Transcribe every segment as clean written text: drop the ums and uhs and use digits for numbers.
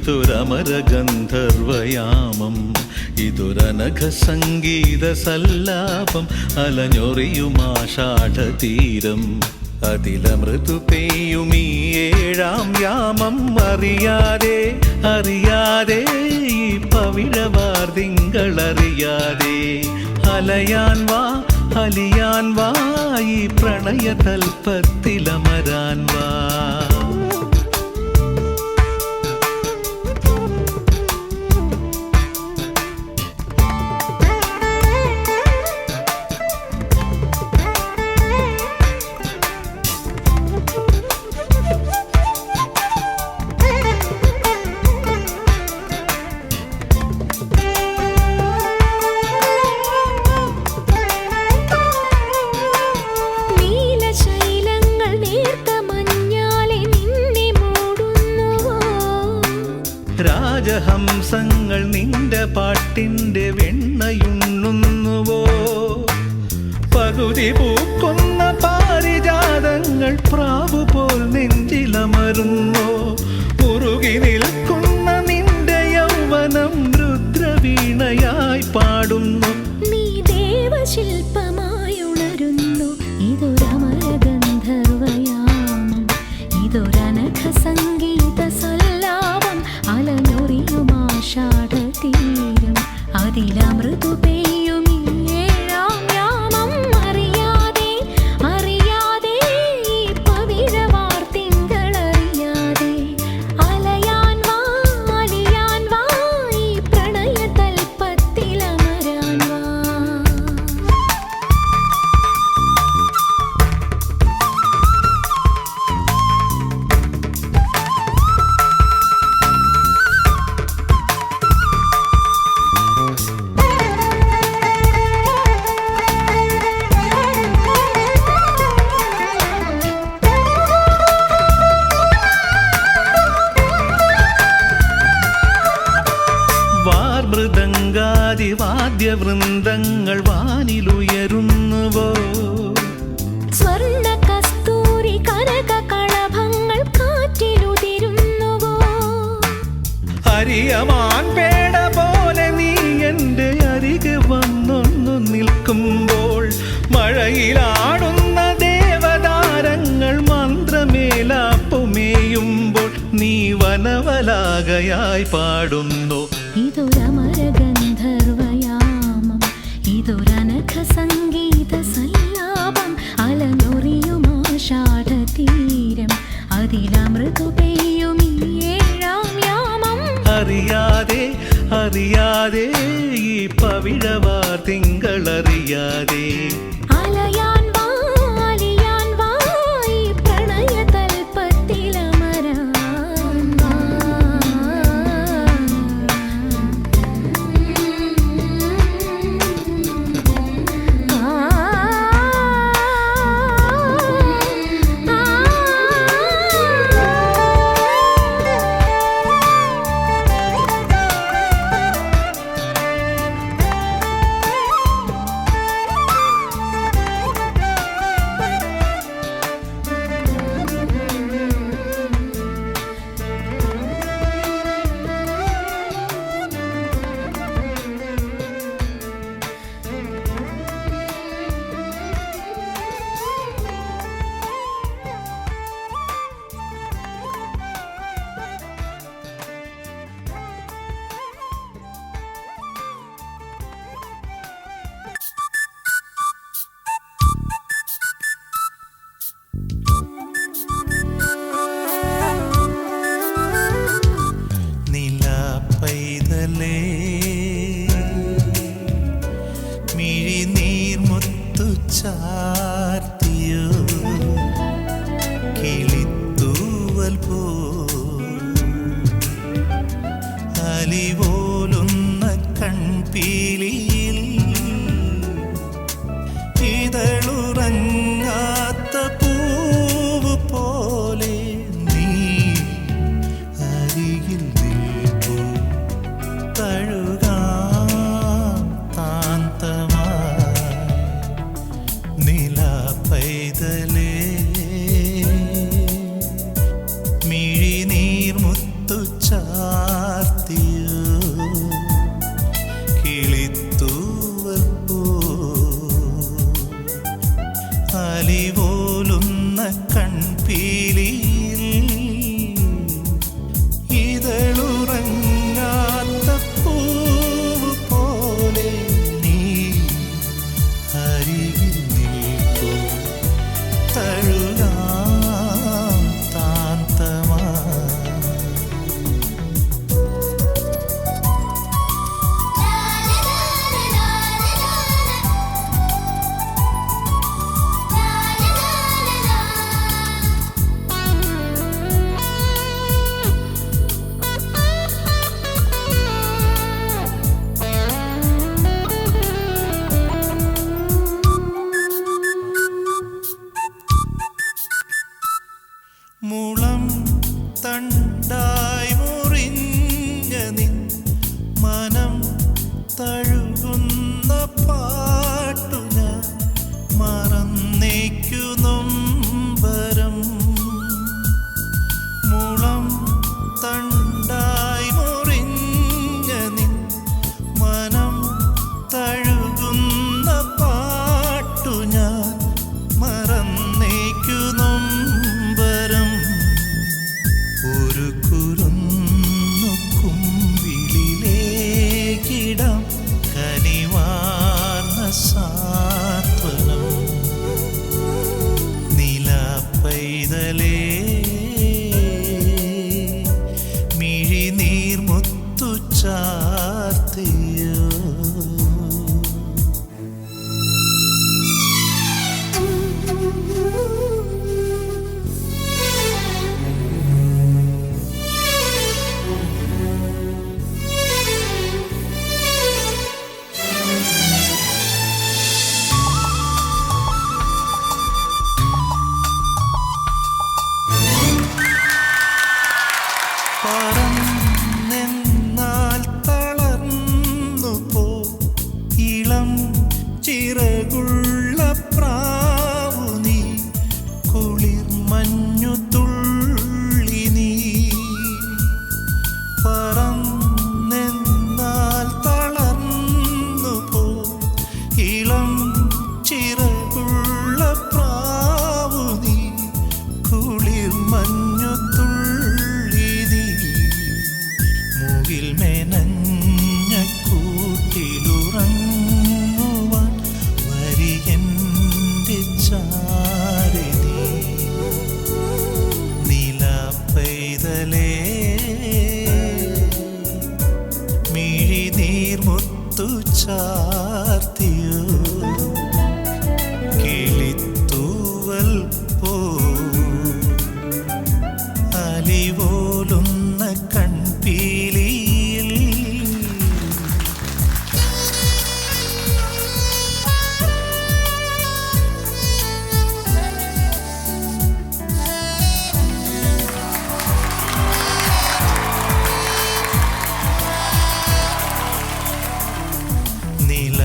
ഇതൊരമരഗന്ധർവയാമം, ഇതൊരനഘ സംഗീത സല്ലാപം, അലഞ്ഞൊറിയുമാഷാഢതീരം, അതിലമൃദു പെയ്യുമീ ഏഴാം യാമം. അറിയാതെ അറിയാതെ ഈ പവിഴവാർതിങ്കളറിയാതെ അലയാൻ വാ അലിയാൻ വാ, ഈ പ്രണയതൽപ്പത്തിലമരാൻ വാ. രാജഹംസങ്ങൾ നിന്റെ പാട്ടിൻ്റെ വെണ്ണയുണ്ണുന്നുവോ? പകുതി പൂക്കുന്ന പാരിജാതങ്ങൾ പ്രാവുപോൽ നെഞ്ചിലമരുന്നോ? മുറുകി നിൽക്കുന്ന നിന്റെ യൗവനം രുദ്രവീണയായി പാടുന്നു. നീ ദേവശില്പമായുണരുന്നു. ഇതൊരമരഗന്ധർവയാമം, ഇതൊരനഘ സംഗീത സല്ലാപം, അലഞ്ഞൊറിയുമാഷാഢതീരം, അതിലമൃദു പെയ്യുമീ ഏഴാം യാമം. അറിയാതെ അറിയാതെ ഈ പവിഴവാർതിങ്കളറിയാതെ അലയാൻ വാ അലിയാൻ വാ, ഈ പ്രണയതൽപ്പത്തിലമരാൻ വാ. വാദ്യവൃന്ദങ്ങൾ വാനിലുയരുന്നുവോ? സ്വർണ്ണ കസ്തൂരി കനക കളഭങ്ങൾ കാറ്റിലുതിരുന്നുവോ? ഹരിയമാൻ പേട പോലെ നീ എൻ്റെ അരികെ വന്നൊന്നു നിൽക്കുമ്പോൾ, മഴയിലാടുന്ന ദേവതാരങ്ങൾ മന്ത്രമേലാപ്പുമേയുമ്പോൾ, നീ വനവലാകയായി പാടുന്നു. ഇതൊരമരഗന്ധർവയാമം, ഇതൊരനഘ സംഗീത സല്ലാപം, അലഞ്ഞൊറിയുമാഷാഢതീരം, അതിലമൃദു പെയ്യുമീ ഏഴാം യാമം. അറിയാതെ അറിയാതെ ഈ പവിഴവാർതിങ്കളറിയാതെ അലയാൻ വാ അലിയാൻ വാ, ഈ പ്രണയതൽപ്പത്തിലമരാൻ വാ. ചാർത്തിയോ കിളിത്തൂവൽ പോ അലിപോലുന്ന കൺപീലിയിൽ ഇതളുറങ്ങാത്ത പൂവ് പോലെ നീ അരികിൽ നിൽപ്പൂ തഴുകാം താന്തമായി നില പൈതലേ മിഴിനീർ മുത്തുച്ചാ ഇളം തണ്ടായി മുറിഞ്ഞ നിൻ മനം തഴുകുന്ന പാട്ടു ഞാൻ മറന്നേക്കു നൊമ്പരം. മുളം തണ്ടായി മുറിഞ്ഞ നിൻ മനം തഴുകുന്ന പാട്ടു ഞാൻ മറന്നേക്കു നൊമ്പരം. ഒരു കുരുന്നു കുമ്പിളിലേക്കിടാം കനിവാർന്ന സാന്ത്വനം. നിലാപ്പൈതലേ മിഴിനീർമുത്തു ചാർത്തിയോ. പറന്നെന്നാൽ തളർന്നു പോ ഇളം ചിറകുള്ള പ്രാവു നീ. കുളിർ മഞ്ഞു തുള്ളി നീ. പറന്നെന്നാൽ തളർന്നു പോ ഇളം ചിറകുള്ള പ്രാവു നീ. കുളിർ മഞ്ഞു തുള്ളി നീ. മുകിൽ മെനഞ്ഞ കൂട്ടിലുറങ്ങുവാൻ വരികെൻ്റെ ചാരി നീ. നിലാപ്പൈതലേ മിഴിനീർമുത്തു ചാർത്തിയോ. കിളിത്തൂവൽ പോ അലിപോലുന്ന കൺപീലിയിൽ. നില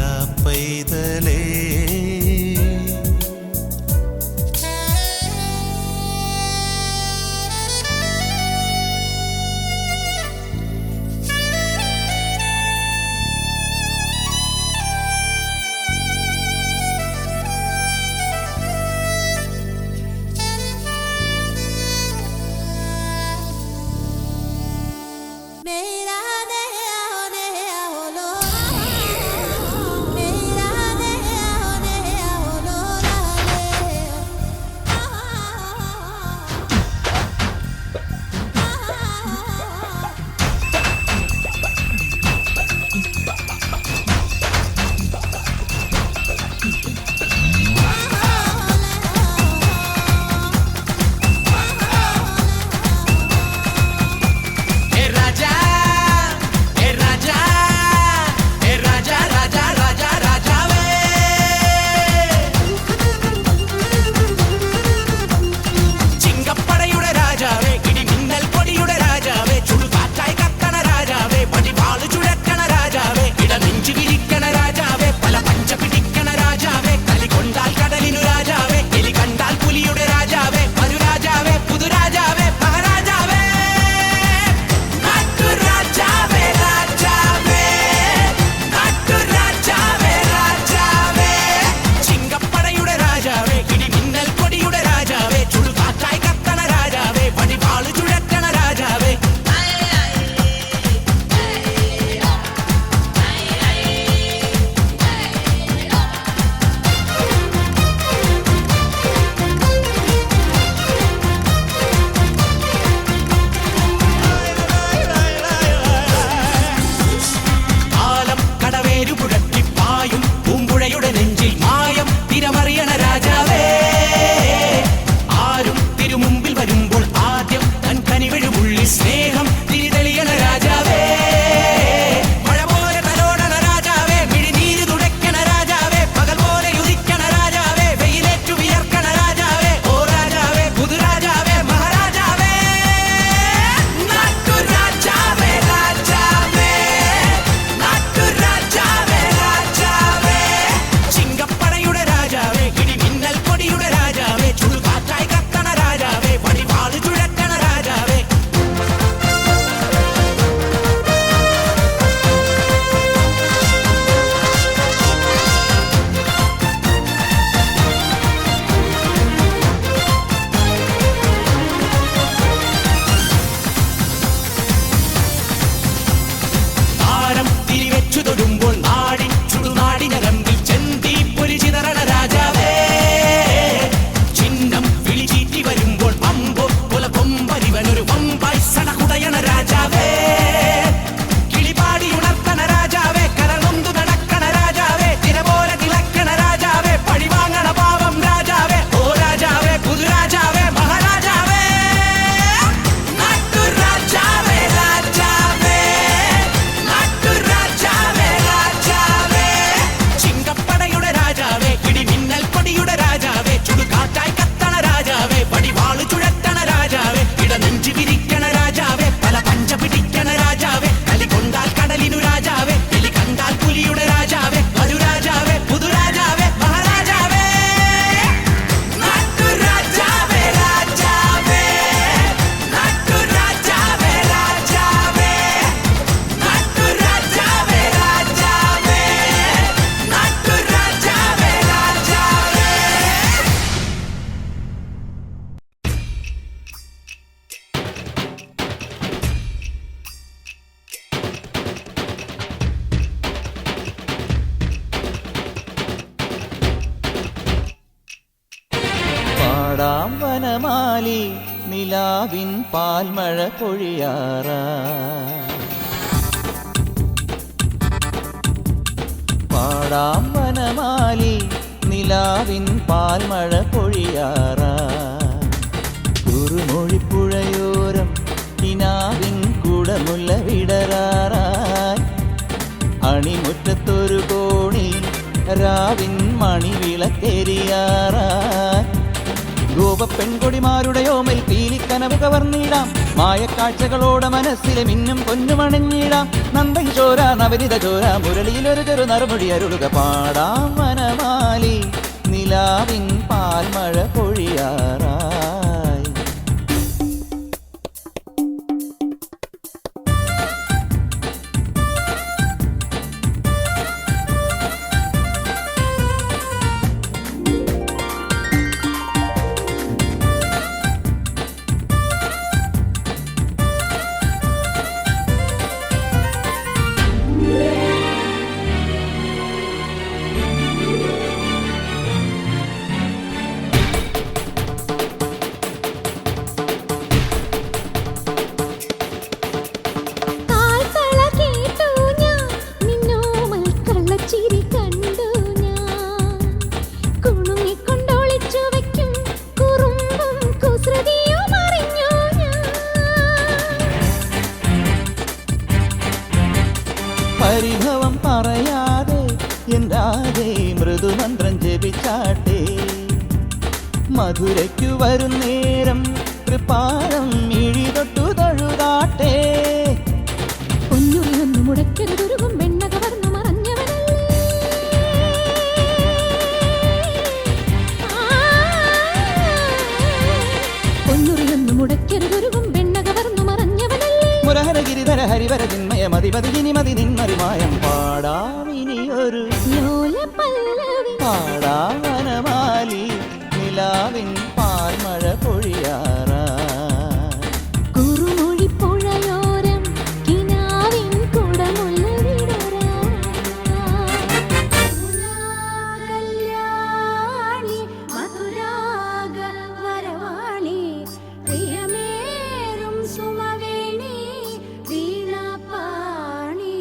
വനമാലി നിലാവിൻ പാൽമഴ പൊഴിയാറാ പാടാം വനമാലി നിലാവിൻ പാൽമഴ പൊഴിയാറാ കുറുമൊഴിപ്പുഴയോരം കിനാവിൻ കുടമുല്ല വിടരാറായി അണിമുറ്റത്തൊരു കോണി രാവിൻ മണിവിളക്കെരിയാറായി ഗോപപ്പെൺകൊടിമാരുടെ ഓമൽ പീലിക്കനവ് കവർന്നിടാം മായക്കാഴ്ചകളോടെ മനസ്സിലെ മിന്നും പൊന്നുമണഞ്ഞിടാം നന്ദൻ ചോര നവനിത ചോര മുരളിയിലൊരു ചെറു നറുമൊഴി അരുളുക പാടാം വനമാലി നിലാവിൻ പാൽമഴ പൊഴിയാറായി പരിഭവം പറയാതെ എന്താതെ മൃദുമന്ത്രം ജപിച്ചാട്ടെ മധുരയ്ക്കു വരും നേരം കൃപാരം മിഴി തൊട്ടു തഴുതാട്ടെ പൊന്നുറിയൊന്നു മുടക്കരുതൊരുകും വെണ്ണ കവർന്നു മറഞ്ഞവനല്ലേ പൊന്നുറിയൊന്നു മുടക്കരുതൊരുകും വെണ്ണ കവർന്നു മറഞ്ഞവനല്ലേ മുരഹര ഗിരിധര ഹരിവര ചിന്മയ മതിപതി ജിനിമതി നിന്മറിമായം പാടാമിനിയൊരു പാടാം വനമാലി നിലാവിൻ പാൽമഴ പൊഴിയാറാ കുറുമൊഴിപ്പുഴയോരം കിനാവിൻ കുടമുല്ല വിടരാളി മധുരാഗ വരവാളി പ്രിയമേറും സുമവേണി വീണാപാണി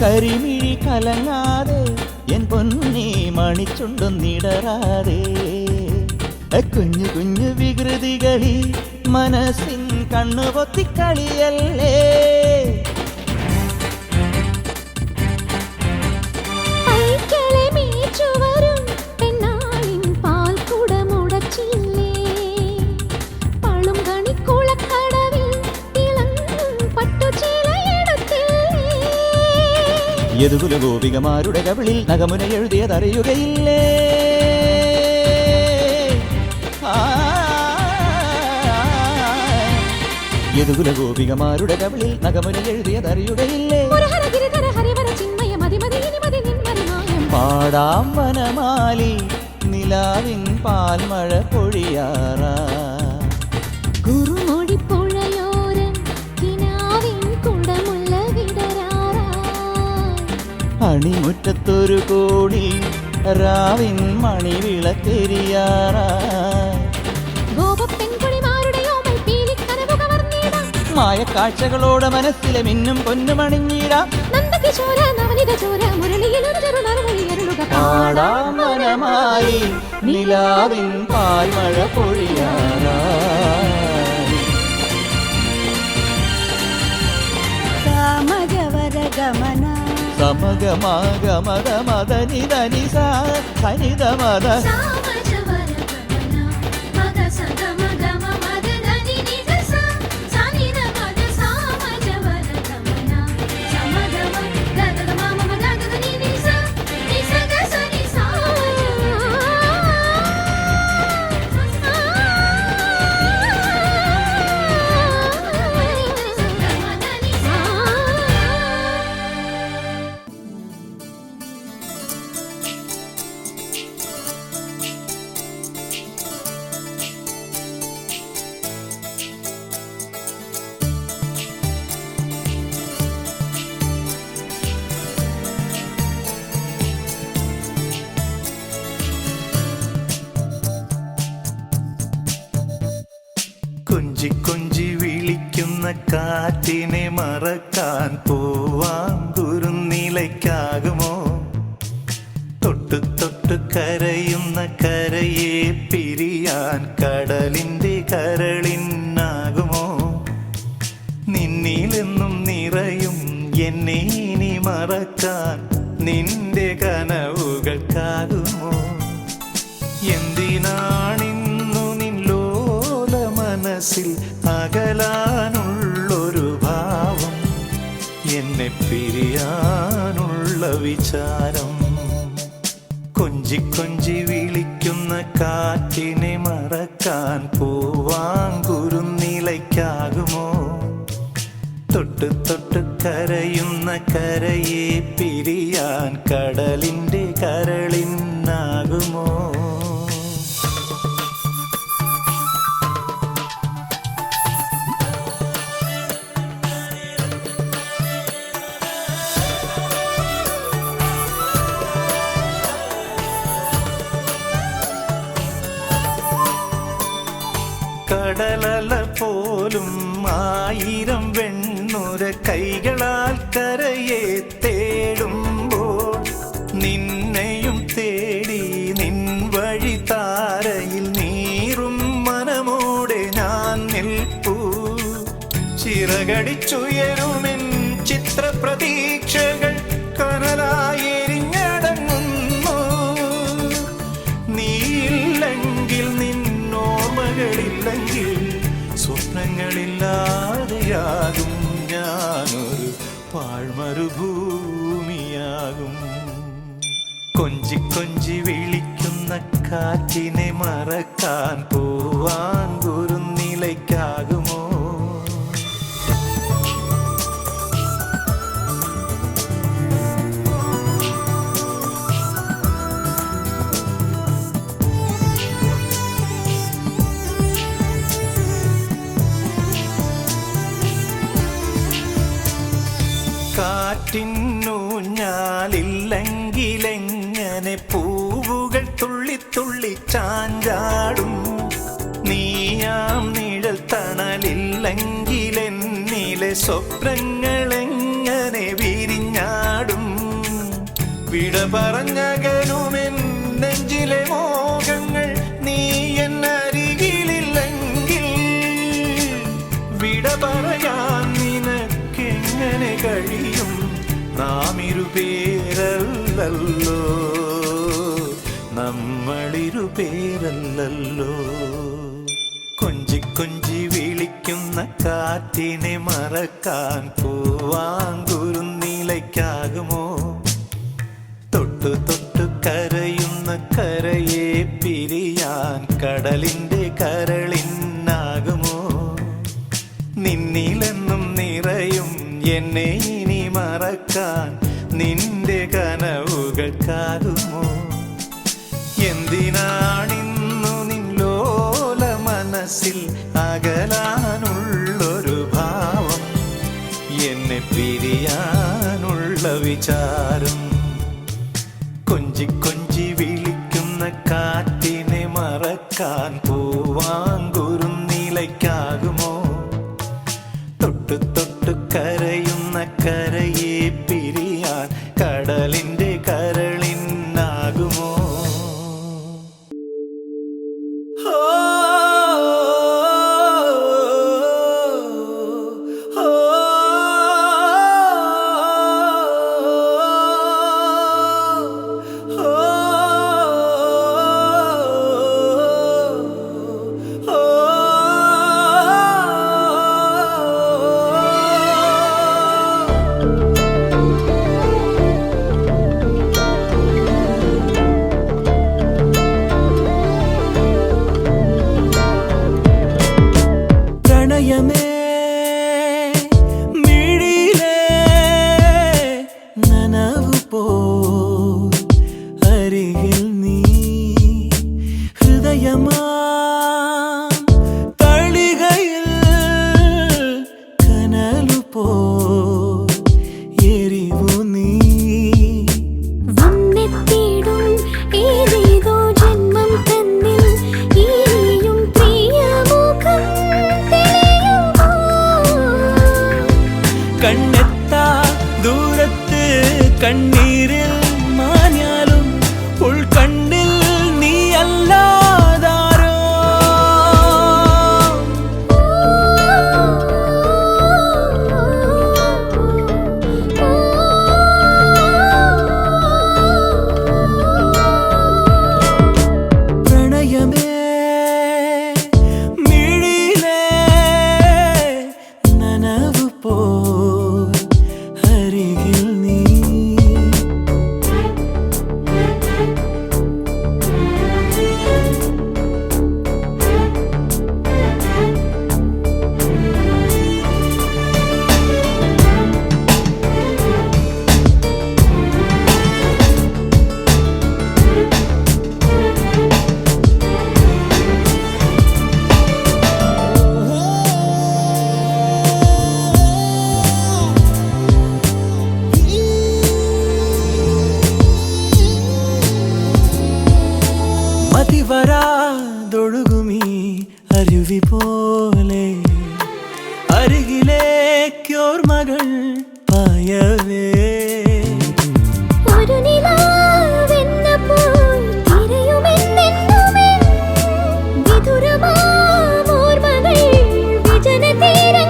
കരിമിഴി കലങ്ങാതെ എൻ പൊന്നി മണിച്ചുണ്ടൊന്നിടരാതെ കുഞ്ഞു കുഞ്ഞു വികൃതികളിൽ മനസ്സിൻ കണ്ണുപൊത്തിക്കളിയല്ലേ പൈക്കളെ മീച്ചുവരും പെണ്ണാളിൻ പാൽക്കുടമുടച്ചില്ലേ പളും കണിക്കുളക്കടവിൽ തിളങ്ങും പട്ടുചീലയെടുത്തില്ലേ യദുകുല ഗോപികമാരുടെ കവിളിൽ നഖമുന എഴുതിയതറിയുകയില്ലേ യദുകുല ഗോപികമാരുടെ കവിളിൽ നഖമുന എഴുതിയതറിയുകയില്ലേ പാടാം വനമാലി നിലാവിൻ പാൽമഴ പൊഴിയാറാ കുറുമൊഴിപ്പുഴയോരം കിനാവിൻ കുടമുല്ല വിടരാറാ അണിമുറ്റത്തൊരു കോടി രാവിൻ മണിവിളക്കെരിയാറാ ഗോപപ്പെൺകൊടിമാരുടെ ഓമൽ പീലിക്കനവ് കവർന്നിടാം മായക്കാഴ്ചകളോടെ മനസ്സിലെ മിന്നും പൊന്നുമണിഞ്ഞിടാം നന്ദകിശോര നവനിത ചോര മുരളിയിലൊരു ചെറു നറുമൊഴി അരുളുക പാടാം വനമാലി നിലാവിൻ പാൽമഴ പൊഴിയാറാ സമജവരഗമന സമഗമഗമദനിധനിസ സനിധമദ കാറ്റിനെ മറക്കാൻ പൂവാങ്കുരുന്നിലയ്ക്കാകുമോ? തൊട്ടു തൊട്ടു കരയുന്ന കരയെ പിരിയാൻ കടലിൻ്റെ കരളിനാകുമോ? നിന്നിലെന്നും നിറയും എന്നെ ഇനി മറക്കാൻ നിന്റെ കനവുകൾക്കാകുമോ? എന്തിനാണിന്നു നിന്നോല മനസ്സിൽ അകലാനുള്ളൊരു ഭാവം, എന്നെ പിരിയാനുള്ള വിചാരം? കൊഞ്ചി കൊഞ്ചി വിളിക്കുന്ന കാറ്റിനെ മറക്കാൻ പൂവാങ്കുരുന്നിലയ്ക്കാകുമോ? തൊട്ടു തൊട്ടു കരയുന്ന കരയെ പിരിയാൻ കടലിൻ്റെ കരളിനാകുമോ? കടലല പോലും ആയിരം വെണ്ണുര കൈകളാൽ കരയെ തേടുമ്പോൾ നിന്നെയും തേടി നിൻ വഴി താരയിൽ നീറും മനമോടെ ഞാൻ നിൽപ്പൂ. ചിറകടിച്ചുയരുമെൻ ചിത്രപ്രതീക്ഷകൾ കനലായി എരിഞ്ഞടങ്ങുന്നു. നീയില്ലെങ്കിൽ നിന്നോർമ്മകളില്ലെങ്കിൽ സ്വപ്നങ്ങളില്ലാതെയാകും ഞാനൊരു പാഴ്മരുഭൂമിയാകും. കൊഞ്ചി കൊഞ്ചി വിളിക്കുന്ന കാറ്റിനെ മറക്കാൻ പൂവാങ്കുരുന്നിലയ്ക്കാകുമോ? കാറ്റിന്നൂഞ്ഞാലില്ലെങ്കിലെങ്ങനെ പൂവുകൾ തുള്ളിത്തുള്ളി ചാഞ്ചാടും? നീയാം നിഴൽ തണലില്ലെങ്കിലെന്നിലെ സ്വപ്നങ്ങളെങ്ങനെ വിരിഞ്ഞാടും? വിട പറഞ്ഞകലുമെൻ നെഞ്ചിലെ മോഹങ്ങൾ നീ എന്നരികിലില്ലെങ്കിൽ വിട പറയാൻ നിനക്കെങ്ങനെ കഴിയും? നാം ഇരുപേരല്ലോ, നമ്മളിരുപേരല്ലോ. കൊഞ്ചി കൊഞ്ചി വിളിക്കുന്ന കാറ്റിനെ മറക്കാൻ പൂവാങ്കുരുന്നിലയ്ക്കാകുമോ? തൊട്ടു തൊട്ടു കരയുന്ന കരയെ പിരിയാൻ കടലിൻ്റെ കരളിനാകുമോ? നിന്നിലെന്നും നിറയും എന്നെ ഇനി മറക്കാൻ നിന്റെ കനവുകൾക്കാകുമോ? എന്തിനാണിന്നു നിന്നോല മനസ്സിൽ അകലാനുള്ളൊരു ഭാവം, എന്നെ പിരിയാനുള്ള വിചാരം? കൊഞ്ചി കൊഞ്ചി വിളിക്കുന്ന കാറ്റിനെ മറക്കാൻ പൂവാങ്കുരുന്നിലയ്ക്കാകുമോ? തൊട്ടു തൊട്ടു കരയുന്ന കരയെ പിരിയാൻ കടലിൻ്റെ കരളിനാകുമോ? കണ്ണെത്താ ദൂരത്ത് കണ്ണീരിൽ മാഞ്ഞാലും ഉൾക്കണ്ണിൽ നീ അല്ലാതാരോ. പ്രണയമേ മിഴിയിലെ നനവു പോൽ അരികിൽ നീ. മതിവരാതൊഴുകുമീ അരുവി പോലെ അരികിലേക്കോർമകൾ പായവേ. ഒരു നിലാവെന്ന പോൽ തിരയുമെന്നെന്നുമേ വിദൂരമാമോർമകൾ വിജനതീരങ്ങളിൽ.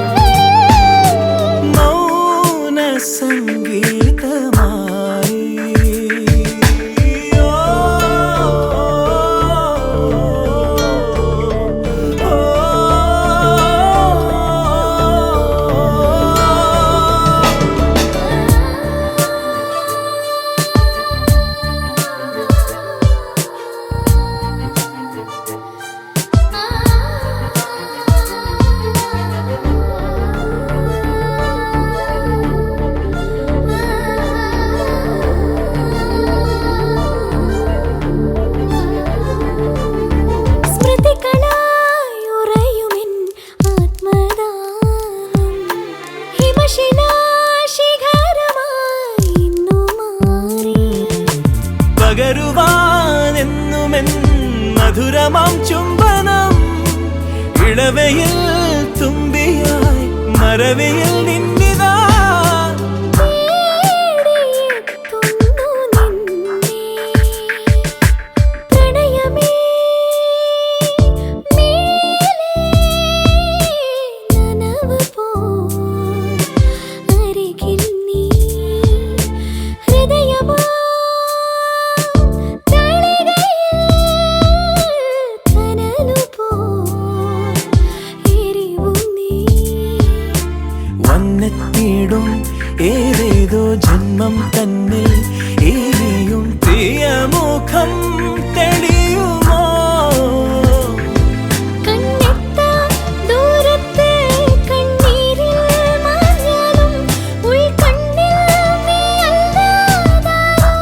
മൗന സംഗീതമായി പകരുവാനെന്നുമെൻ മധുരമാം ചുംബനം ഇളവയിൽ തുമ്പിയായി മറവിയിൽ നിന്നിതാ. വന്നെത്തിയിടും ഏതേതോ ജന്മം തന്നിൽ ഏറെയും പ്രിയമുഖം തെളിയുമോ. കണ്ണെത്താ ദൂരത്ത് കണ്ണീരിൽ മാഞ്ഞാലും ഉൾക്കണ്ണിൽ നീ അല്ലാതാരോ.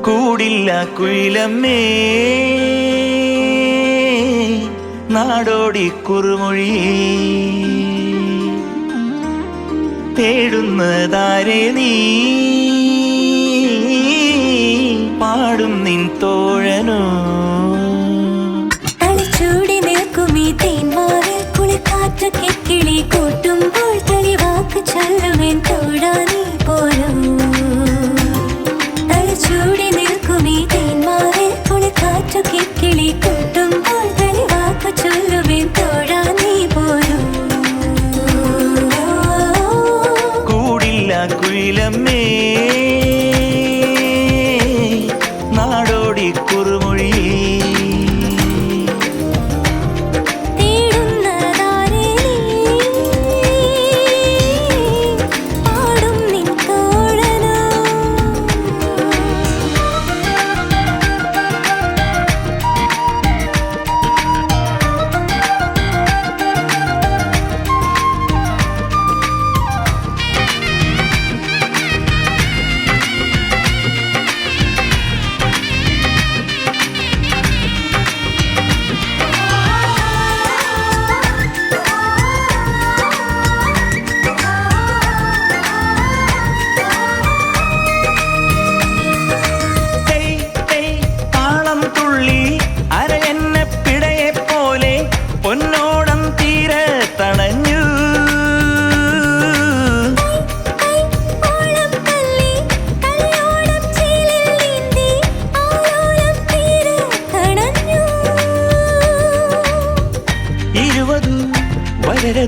കൂടില്ല കുയിലമ്മേ നാടോടി കുറുമൊഴിയേ തേടുന്നതാരെ നീ പാടും നിൻ തോഴനോ. തളിച്ചൂടി നിൽക്കുമീ തേന്മാവിൽ കുളിക്കാറ്റ് കിക്കിളി കൂട്ടുമ്പോൾ തെളിവാക്ക് ചൊല്ലുമെൻ തോഴാ നീ പോരൂ. തളിച്ചൂടി നിൽക്കുമീ തേന്മാവിൽ കുളിക്കാറ്റ് കിക്കിളി കൂട്ടുമ്പോൾ തെളിവാക്ക് ചൊല്ലുമെൻ തോഴാ നീ പോരൂ. കൂടില്ല കുയിലമ്മേ നാടോടി കുറുമൊഴിയേ തേടുന്നതാരെ നീ പാടും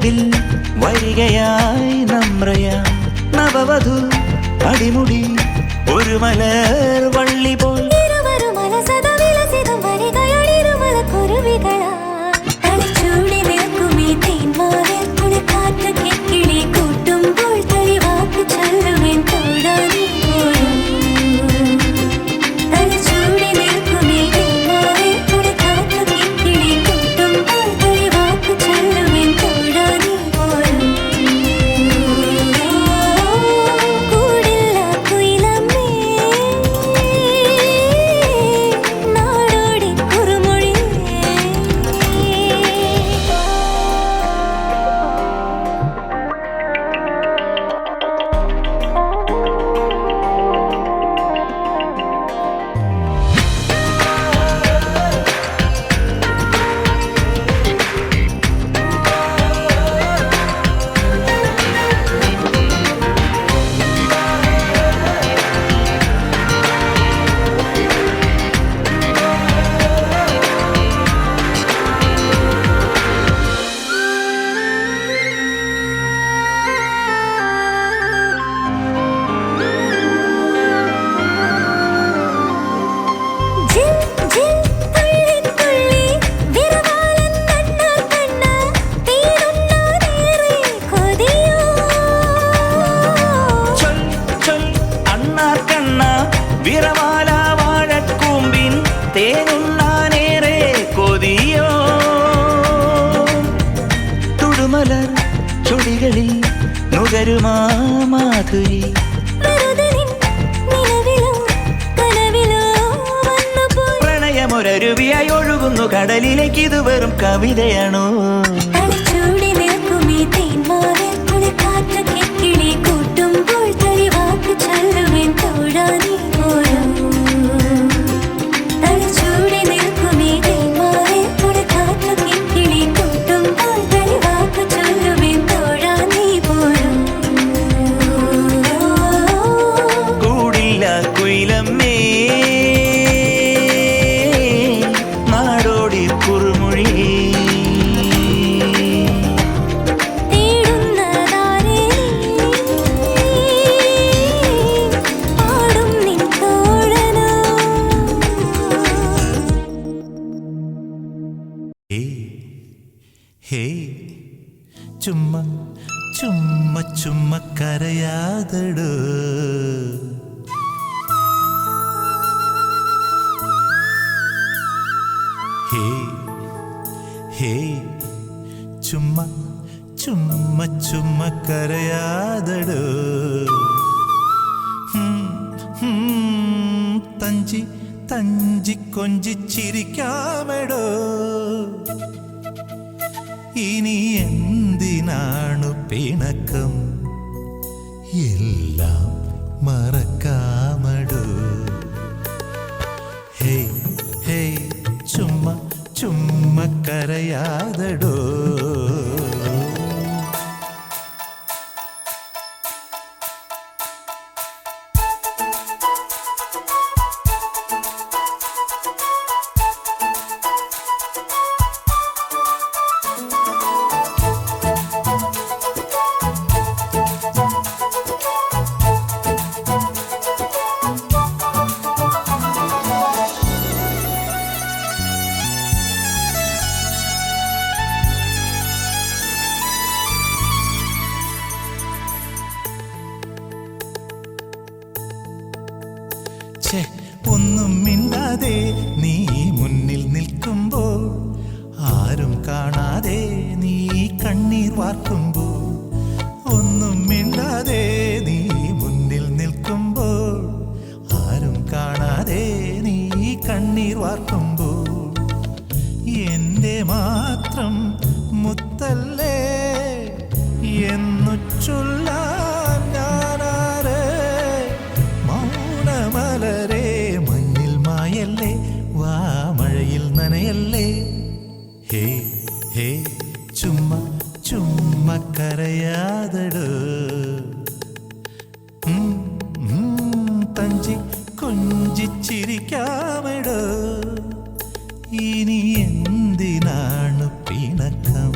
ചിറകതിൽ വരികയായി നമ്രയ നവവധു അടിമുടി ഒരു മലർ വള്ളി പോൽ ഇരുവരും അലസത വിലസിതം വരികയാളിരുമലക്കുരുവികളാ തളിച്ചൂടി നിൽക്കുമീ തേന്മാവിൽ കുളിക്കാറ്റ് കിക്കിളി കൂട്ടുമ്പോൾ തെളിവാക്ക് ചൊല്ലുവേൻ തോടാനീ പോലും തളിച്ചൂടി നിൽക്കുമീ തേന്മാവിൽ കുളിക്കാറ്റ് കിക്കിളി കൂട്ടുമ്പോൾ തെളിവാക്ക് ചൊല്ലുവേൻ തോടാനീ പോലും കൂടില്ല കുയിലമ്മേ നാടോടി കുറുമൊഴി ജിൽ ജിൽ തുള്ളി തുള്ളി വിരവാലൻ കണ്ണ കണ്ണ തീരുന്നാനേറെ കൊതിയോ ചൊൽ ചൊൽ അണ്ണാർ കണ്ണ വിറമാല വാഴക്കൂമ്പിൻ തേനുണ്ണാനേറെ കൊതിയോ തുടുമലർ ചൊടികളിൽ നുകരുമാ മാധുരി വെറുതെ നിൻ നിലവിലോ കനവിലോ വന്നുപോയി പ്രണയമൊരരുവിയായി ഒഴുകുന്നു കടലിലേക്ക് ഇത് വെറും കവിതയാണോ തളിച്ചൂടി നിൽക്കുമീ തേന്മാവിൽ കുളിക്കാറ്റ് കിക്കിളി കൂട്ടുമ്പോൾ തെളിവാക്ക് ചൊല്ലുവേൻ തോടാനീ പോലും തളിച്ചൂടി നിൽക്കുമീ തേന്മാവിൽ കുളിക്കാറ്റ് കിക്കിളി കൂട്ടുമ്പോൾ തെളിവാക്ക് ചൊല്ലുവേൻ തോടാനീ പോലും കൂടില്ല കുയിലമ്മേ നാടോടി കുറുമൊഴി തേടുന്നതാരേ പാടും നിൻ തോഴനോ ഹേ ചുമ്മാ ചുമ്മാ ചുമ്മാ കരയാതടോ ഹേ ഹേ ചുമ്മാ ചുമ്മാ ചുമ്മാ കരയാതടോ തഞ്ചി തഞ്ചി കൊഞ്ചി ചിരിക്കാമെടോ ഇനി എന്തിനാണു പിണക്കം എല്ലാം മറക്കാമടോ ഹേ ഹേ ചുമ്മാ ചുമ്മാ കരയാതടോ ഛേ ഒന്നും മിണ്ടാതെ നീ മുന്നിൽ നിൽക്കുമ്പോൾ ആരും കാണാതെ നീ കണ്ണീർ വാർക്കുമ്പോൾ ഒന്നും മിണ്ടാതെ നീ മുന്നിൽ നിൽക്കുമ്പോൾ ആരും കാണാതെ നീ കണ്ണീർ വാർക്കുമ്പോൾ എൻ്റെ മാത്രം മുത്തല്ലേ എന്നു ചൊല്ലാൻ ഞാനാരെ മൗനമലരെ മഞ്ഞിൽ മായല്ലേ വാ മഴയിൽ നനയല്ലേ ഹേ ഹേ ചുമ്മാ ചുമ്മാ കരയാതടോ തഞ്ചി കൊഞ്ചിച്ചിരിക്കാമെടോ ഇനി എന്തിനാണ് പിണക്കം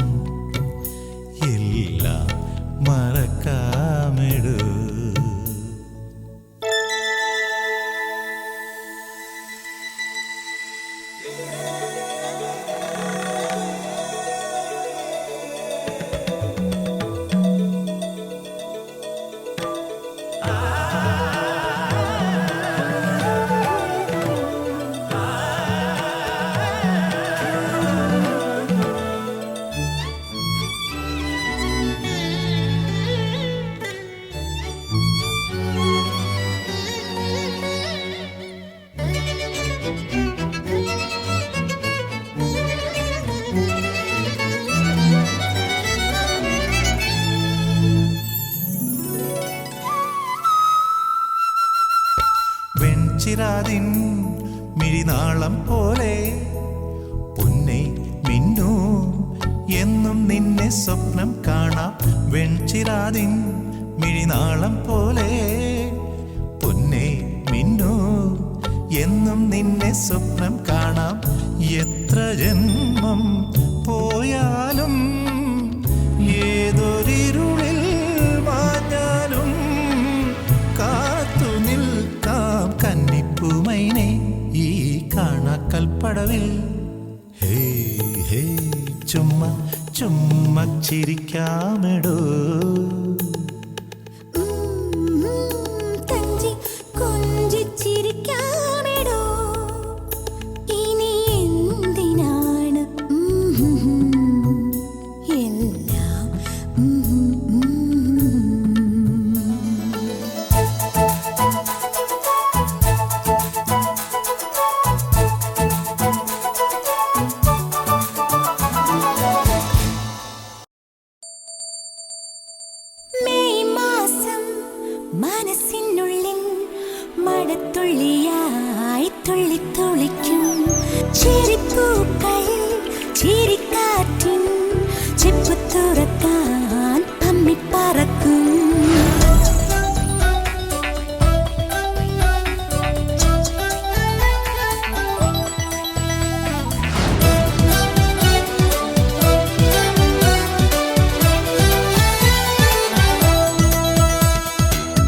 മിഴിനാളം പോലെ പൊന്നെ മിന്നു എന്നും നിന്നെ സ്വപ്നം കാണാം വെൺചിരാതിൻ മിഴിനാളം പോലെ പൊന്നെ മിന്നു എന്നും നിന്നെ സ്വപ്നം കാണാം എത്ര ജന്മം പോയാലും ഏതൊരിരുളിൽ മാഞ്ഞാലും കാത്തു നിൽക്കാം കന്നിപ്പൂമൈനെ ഈ കാണാക്കൽപ്പടവിൽ ഹേ ഹേ ചുമ്മാ ചുമ്മാ ചിരിക്കാമെടോ തഞ്ചി കൊഞ്ചിച്ചിരിക്കാമെടോ ഇനി എന്തിനാണ് എല്ലാം മെയ് മാസം മനസ്സിനുള്ളിൽ മഴത്തുള്ളിയായി തുള്ളിത്തുള്ളിക്കും ചിരിപ്പൂക്കളിൽ ചിരിക്കാറ്റിൻ ചെപ്പു തുറക്കാൻ പമ്മിപ്പറക്കും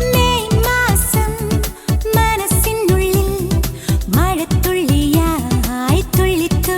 മെയ് മാസം മനസ്സിനുള്ളിൽ മഴത്തുള്ളിയായി തുള്ളിത്തുള്ളിക്കും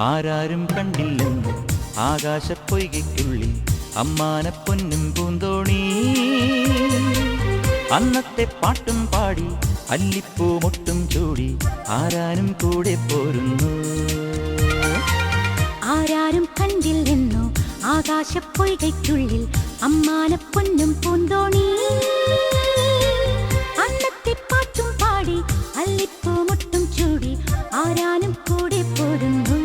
ആരാരും കണ്ടില്ലെന്ന് ആകാശപ്പൊയ്കയ്ക്കുള്ളിൽ അമ്മാനപ്പൊന്നും പൂന്തോണി അന്നത്തെ പാട്ടും പാടി അല്ലിപ്പൂ മൊട്ടും ചൂടി ആരാനും കൂടെ പോരുന്നു ആരാരും കണ്ടില്ലെന്നോ ആകാശപ്പൊയ്കയ്ക്കുള്ളിൽ അമ്മാനപ്പൊന്നും പൂന്തോണി അന്നത്തെ പാട്ടും പാടി അല്ലിപ്പൂ മുട്ടും ചൂടി ആരാനും കൂടെ പോരുന്നു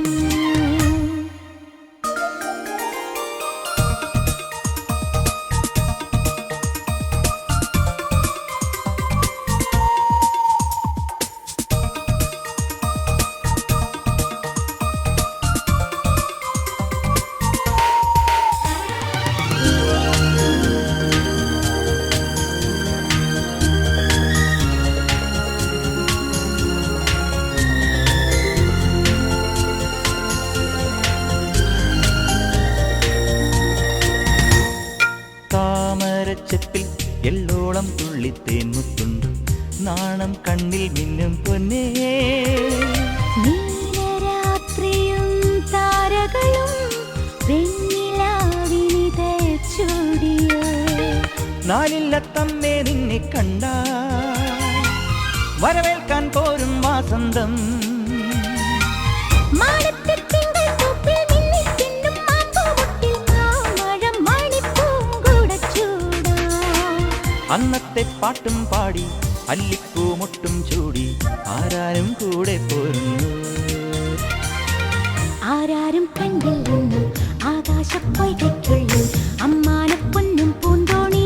താമരച്ചെപ്പിൽ എള്ളോളം തുള്ളിത്തേൻ മുത്തുണ്ട് നാണം കണ്ണിൽ മിന്നും പൊന്നേ നീലരാത്രിയും താരകളും വെണ്ണിലാവിനിതൾ ചൂടിയോ നാലില്ല തമ്മേ നിന്നെ കണ്ട വരവേൽക്കാൻ പോരും വാസന്തം മാനത്തെ തിങ്കൾ പൂപ്പിൽ മിന്നിത്തിന്നും മാമ്പൂമുട്ടിൽ മാമഴം മണിപ്പൂങ്കുടച്ചൂടാം അന്നത്തെ പാട്ടും പാടി അല്ലിപ്പൂ മുട്ടും ചൂടി ആരാരും കൂടെ പോരുന്നു ആരാരും കണ്ടില്ലെന്ന് ആകാശപ്പൊയ്കയ്ക്കുള്ളിൽ അമ്മാനപ്പൊന്നും പൂന്തോണി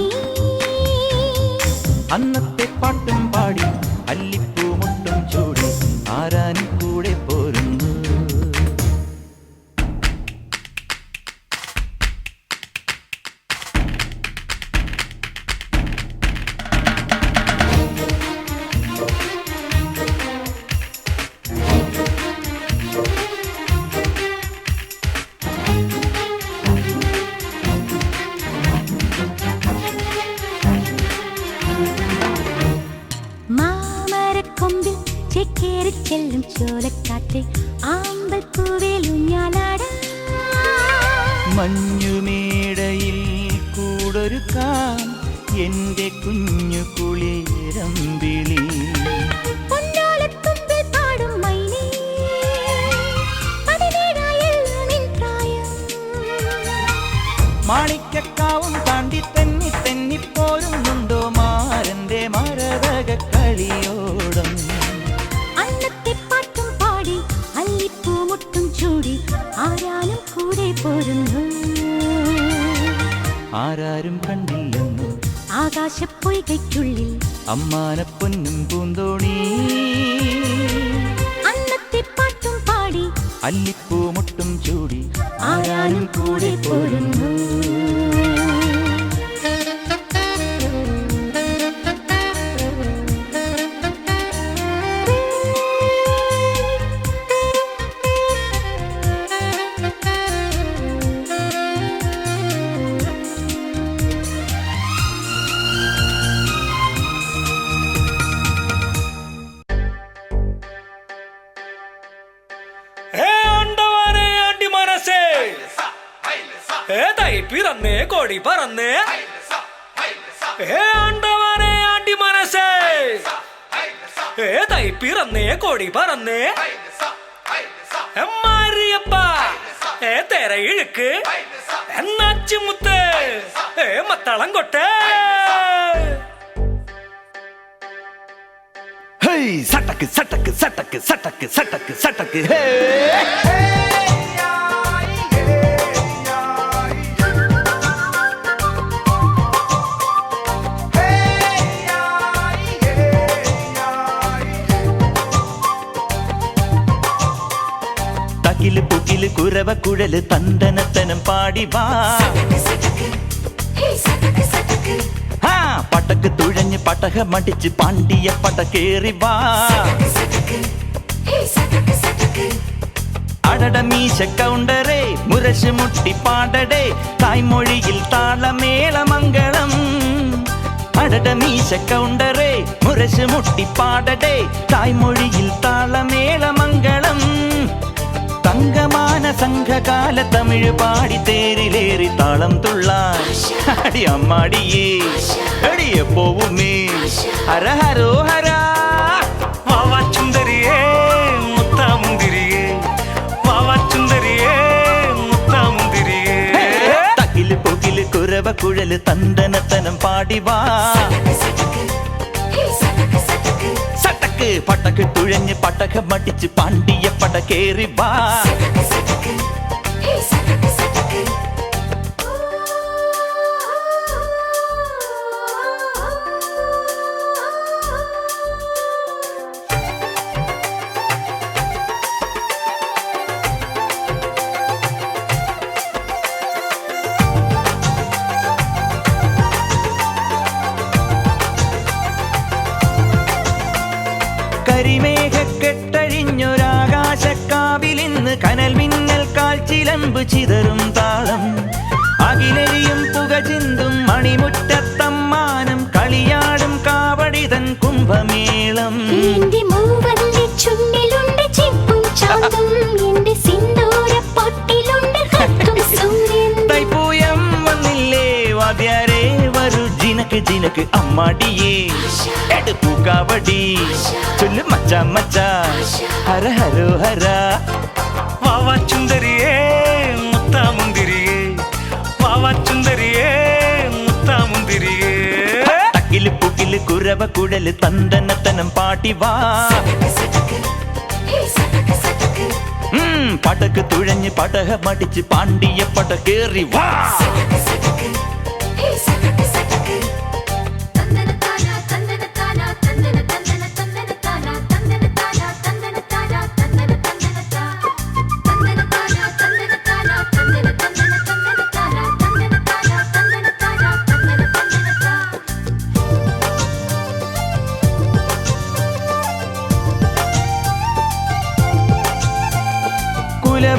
അന്നത്തെ പാട്ടും പാടി അല്ലിപ്പൂ മുട്ടും ചൂടി ആരാനും കൂടെ പോരുന്നു മാമരക്കൊമ്പിൽ ചെക്കേറി ചെല്ലും ചോലക്കാറ്റ് ആമ്പൽ പൂവേൽ ഊഞ്ഞാലാടാ മഞ്ഞുമേടയിൽ കൂടൊരുക്കാം എന്റെ കുഞ്ഞു കുളിരമ്പിളി പൊന്നോലത്തുമ്പിൽ പാടും മൈനേ പതിനേഴായല്ലോ നിൻ പ്രായം മാണിക്കക്കാവും താണ്ടി തെന്നി തെന്നിപ്പോരുന്നുണ്ടോ മാരന്റെ മരതക കളിയോടം അന്നത്തെ പാട്ടും പാടി അല്ലിപ്പൂ മുട്ടും ചൂടി ആരാനും കൂടെ പോരുന്നു ആരാരും കണ്ടില്ലെന്നു ആകാശപ്പൊയ്കയ്ക്കുള്ളിൽ അമ്മാനപ്പൊന്നും പൂന്തോണി അന്നത്തെ പാട്ടും പാടി അല്ലിപ്പൂ മുട്ടും ചൂടി ആരാനും കൂടെ പോരുന്നു പിറന്നേ കൊടി പറന്നേ ആണ്ടവാനെ ആണ്ടി മനസ്സേ തൈ പിറന്നേ കൊടി പറന്നേ മാരിയപ്പ തെര ഇഴുക്ക് എന്നാച്ചുമുത്ത് മത്തളം കൊട്ടേ സട്ടക്ക് സട്ടക്ക് സട്ടക്ക് സട്ടക്ക് സട്ടക്ക് സട്ടക്ക് ഹേ തകില് പുകില് കുരവ കുഴല് തന്തനത്തനം പാടി വാ ആ പട്ടക്ക് തുഴഞ്ഞ് പട്ടക മടിച്ച് പാണ്ടിയ പടക്കേറി വാ അടട മീശ കൗണ്ടറേ മുരശ് മുട്ടി പാടടേ തായ്മൊഴിയിൽ താളമേളമംഗളം അടട മീശ കൗണ്ടറേ മുരശ് മുട്ടി പാടടേ തായ്മൊഴിയിൽ താളമേളമംഗളം തങ്കമാ സംഘകാല തമിഴ് പാടി തേരിലേറി താളം തുള്ളാൻ അടി അമ്മാടിയേ അടിയ പോവുമേ ഹര ഹരോ ഹരാ വാവാ ചുന്ദരിയേ മുത്താമുന്തിരിയേ വാവാ ചുന്ദരിയേ മുത്താമുന്തിരിയേ തകില് പൊകില് കുരവ കുഴല് തന്തനത്തനം പാടി വാ സട്ടക്ക് പട്ടക്ക് തുഴഞ്ഞ് പട്ടക മടിച്ച് പാണ്ടിയ പട കേറി വാ കരിമേഘക്കെട്ടഴിഞ്ഞൊരാകാശക്കാവിലിന്ന് കനൽ മിന്നൽ കാൽച്ചിലമ്പ് ചിതറും താളം അകിലരിയും പുക ചിന്തും മണിമുറ്റത്തമ്മാനം കളിയാടും കാവടിതൻ കുംഭമേളം എന്റെ മൂവന്റെ ചുണ്ടിലുണ്ട് ചിപ്പും ചാന്തും എന്റെ സിന്ദൂരപ്പൊട്ടിലുണ്ട് കത്തും സൂര്യൻ തൈപ്പൂയം വന്നില്ലേ വാദ്യാരേ വരൂ ജിനക്ക് ജിനക്ക് അമ്മാടിയേ എടുപ്പൂ കാവടി ചൊല്ലു മച്ചാ മച്ചാ ഹര ഹരോ ഹര വാവാ ചുന്ദരിയേ മുത്താമുന്തിരിയേ വാവാ ചുന്ദരിയേ മുത്താമുന്തിരിയേ തക്കില് പുകില് കുരവ കുഴല് തന്തനത്തനം പാടി വാ പടക്ക് തുഴഞ്ഞ് പടക മടിച്ച് പാണ്ടിയ പട കേറി വാ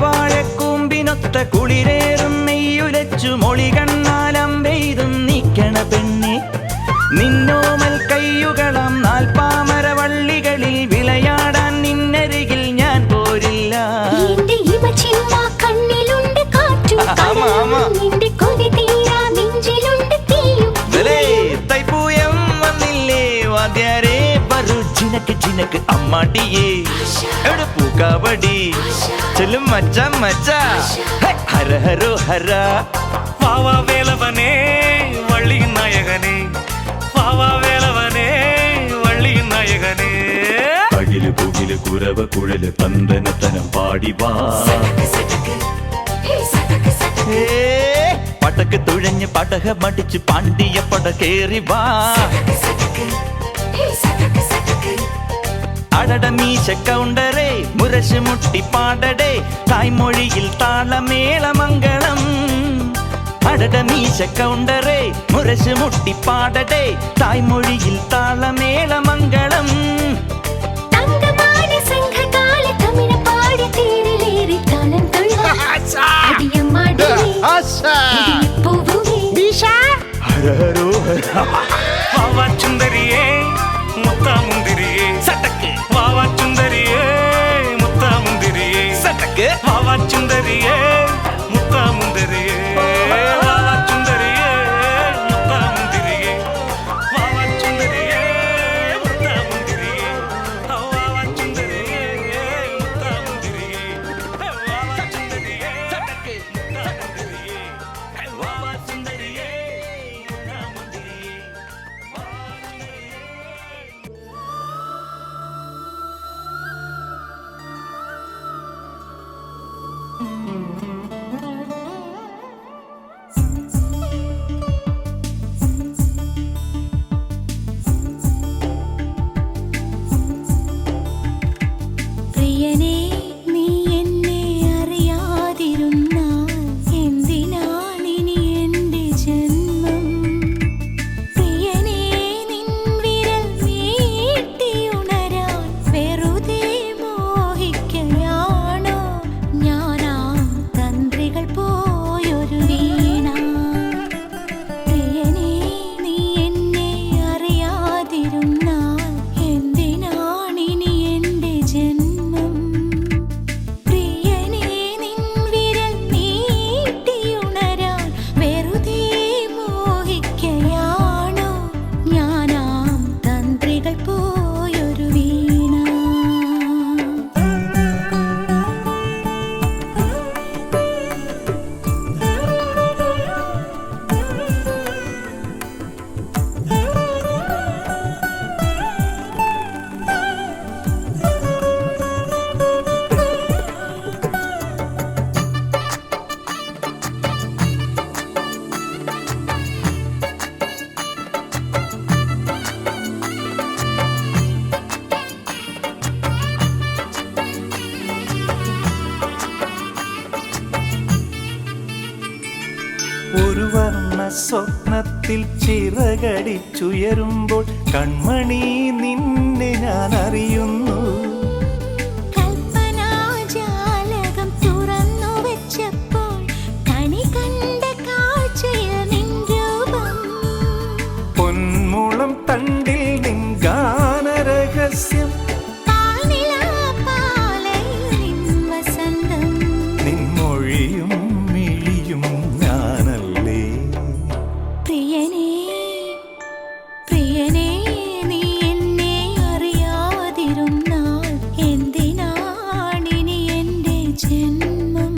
കുലവാഴക്കൂമ്പിനൊത്ത കുളിരേറും നെയ്യുലച്ചു മൊളി കണ്ണാലം പെയ്തും നീക്കണ പെണ്ണെ നിന്നോമൽ കയ്യുകളം നാൽപ്പാമര വള്ളികളിൽ വിളയാടാൻ നിന്നരികിൽ ഞാൻ പോരില്ല എന്റെ ഇവ ചിമ്മ കണ്ണിലുണ്ട് കാറ്റും കടലും എന്റെ കൊതി തീരാ നെഞ്ചിലുണ്ട് തീയും തൈപ്പൂയം വന്നില്ലേ വാദ്യാരേ വരൂ ജിനക്ക് ജിനക്ക് അമ്മാടിയേ എടുപ്പൂ കാവടി ചൊല്ലും മച്ചാ മച്ചാ ഹര ഹരോ ഹര വാവാ വേലവനേ വള്ളി നായകനേ വാവാ വേലവനേ വള്ളി നായകനേ അകില് പുകില് കുരവ കുഴല് തന്തനത്തനം പാടി വാ പടക്ക് തുഴഞ്ഞ് പടക മടിച്ച് പാണ്ടിയ പട കേറി വാ അടട മീശ കൗണ്ടറേ മുരശ് മുട്ടി പാടടേ തായ്മൊഴിയിൽ താളമേളമംഗളം അടട മീശ കൗണ്ടറേ മുരശ് മുട്ടി പാടടേ തായ്മൊഴിയിൽ താളമേളമംഗളം തങ്കമാണ് സംഘകാല തമിഴ് പാടി തേരിലേറി താളം തുള്ളാൻ അടിയമ്മാടിയേ പോവുമേ ഹര ഹരോ ഹര വാവാ ചുന്ദരിയേ മുത്താമുന്തിരിയേ സട്ടക്ക് വാവാ ചുന്ദരിയേ മുത്താമുന്തിരിയേ സട്ടക്ക് വാവാ ചുന്ദരിയേ മുത്താമുന്തിരിയേ വാവാ ചുന്ദരിയേ മുത്താമുന്തിരിയേ വാവാ ചുന്ദരിയേ മുത്താമുന്തിരിയേ വാവാ ചുന്ദരിയേ മുത്താമുന്തിരിയേ വാവാ ചുന്ദരിയേ സട്ടക്ക് മുത്താമുന്തിരിയേ വാവാ സുന്ദരിയേ മുത്താമുന്തിരിയേ സ്വപ്നത്തിൽ ചിറകടിച്ചുയരുമ്പോൾ കൺമണി നിന്നെ ഞാൻ അറിയുന്നു. കൽപ്പനാജാലകം തുറന്നു വെച്ചപ്പോൾ കണി കണ്ട കാഴ്ചയിൽ നിൻ രൂപം. പൊന്മുളം തണ്ടിൽ നിൻ ഗാനരഹസ്യം, പാൽനിലാപാലയിൽ നിൻ വസന്തം. നിൻ മൊഴിയും മിഴിയും ഞാനല്ലേ. പ്രിയനേ പ്രിയനേ, നീ എന്നെ അറിയാതിരുന്നാൽ എന്തിനാണിനി എൻ്റെ ജന്മം?